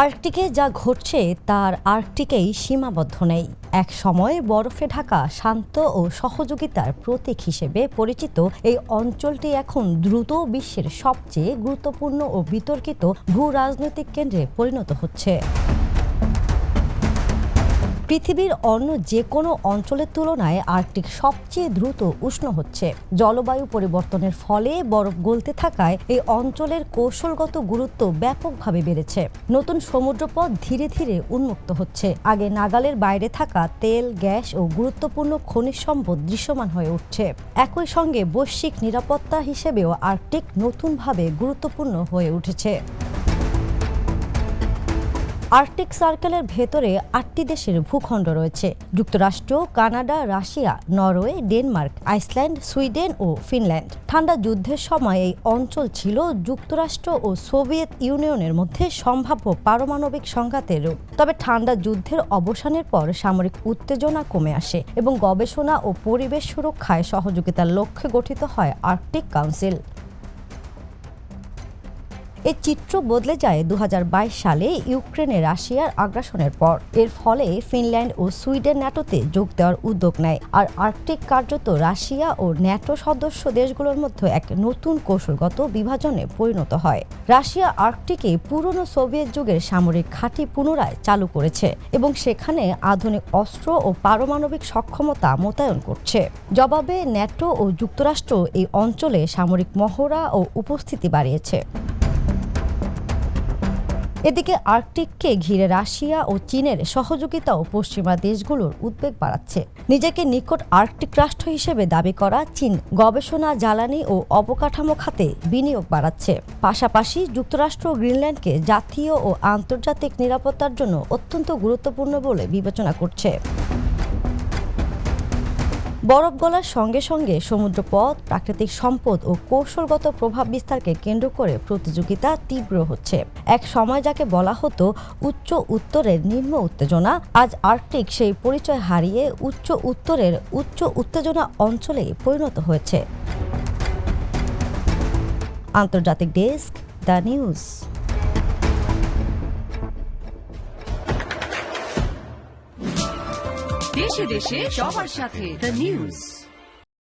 আর্কটিকে যা ঘটছে তার আর্কটিকেই সীমাবদ্ধ নেই। এক সময় বরফে ঢাকা শান্ত ও সহযোগিতার প্রতীক হিসেবে পরিচিত এই অঞ্চলটি এখন দ্রুত বিশ্বের সবচেয়ে গুরুত্বপূর্ণ ও বিতর্কিত ভূ রাজনৈতিক কেন্দ্রে পরিণত হচ্ছে। পৃথিবীর অন্য যে কোনো অঞ্চলের তুলনায় আর্কটিক সবচেয়ে দ্রুত উষ্ণ হচ্ছে। জলবায়ু পরিবর্তনের ফলে বরফ গলতে থাকায় এই অঞ্চলের কৌশলগত গুরুত্ব ব্যাপকভাবে বেড়েছে। নতুন সমুদ্রপথ ধীরে ধীরে উন্মুক্ত হচ্ছে। আগে নাগালের বাইরে থাকা তেল, গ্যাস ও গুরুত্বপূর্ণ খনিজ সম্পদ দৃশ্যমান হয়ে উঠছে। একই সঙ্গে বৈশ্বিক নিরাপত্তা হিসেবেও আর্কটিক নতুনভাবে গুরুত্বপূর্ণ হয়ে উঠেছে। আর্কটিক সার্কেলের ভেতরে ৮টি দেশের ভূখণ্ড রয়েছে: যুক্তরাষ্ট্র, Canada, Russia, Norway, Denmark, Iceland, Sweden ও ফিনল্যান্ড। ঠান্ডা যুদ্ধের সময় এই অঞ্চল ছিল যুক্তরাষ্ট্র ও সোভিয়েত ইউনিয়নের মধ্যে সম্ভাব্য পারমাণবিক সংঘাতের রূপ। তবে ঠান্ডা যুদ্ধের অবসানের পর সামরিক উত্তেজনা কমে আসে এবং গবেষণা ও পরিবেশ সুরক্ষায় সহযোগিতার লক্ষ্যে গঠিত হয় আর্কটিক কাউন্সিল। এই চিত্র বদলে যায় ২০২২ সালে ইউক্রেনে রাশিয়ার আগ্রাসনের পর। এর ফলে ফিনল্যান্ড ও সুইডেন ন্যাটোতে যোগ দেওয়ার উদ্যোগ নেয়, আর আর্কটিক কার্যত রাশিয়া ও ন্যাটো সদস্য দেশগুলোর মধ্যে এক নতুন কৌশলগত বিভাজনে পরিণত হয়। রাশিয়া আর্কটিকে পুরনো সোভিয়েত যুগের সামরিক ঘাঁটি পুনরায় চালু করেছে এবং সেখানে আধুনিক অস্ত্র ও পারমাণবিক সক্ষমতা মোতায়েন করছে। জবাবে ন্যাটো ও যুক্তরাষ্ট্র এই অঞ্চলে সামরিক মহড়া ও উপস্থিতি বাড়িয়েছে। এদিকে আর্কটিককে ঘিরে রাশিয়া ও চীনের সহযোগিতাও পশ্চিমা দেশগুলোর উদ্বেগ বাড়াচ্ছে। নিজেকে নিকট আর্কটিক রাষ্ট্র হিসেবে দাবি করা চীন গবেষণা, জ্বালানি ও অবকাঠামো খাতে বিনিয়োগ বাড়াচ্ছে। পাশাপাশি যুক্তরাষ্ট্র গ্রিনল্যান্ডকে জাতীয় ও আন্তর্জাতিক নিরাপত্তার জন্য অত্যন্ত গুরুত্বপূর্ণ বলে বিবেচনা করছে। বরফ গলার সঙ্গে সঙ্গে সমুদ্রপথ, প্রাকৃতিক সম্পদ ও কৌশলগত প্রভাব বিস্তারকে কেন্দ্র করে প্রতিযোগিতা তীব্র হচ্ছে। এক সময় যাকে বলা হতো উচ্চ উত্তরের নিম্ন উত্তেজনা, আজ আর্কটিক সেই পরিচয় হারিয়ে উচ্চ উত্তরের উচ্চ উত্তেজনা অঞ্চলে পরিণত হয়েছে। আন্তর্জাতিক ডেস্ক, দ্য নিউজ। দেশে দেশে সবার সাথে দ্য নিউজ।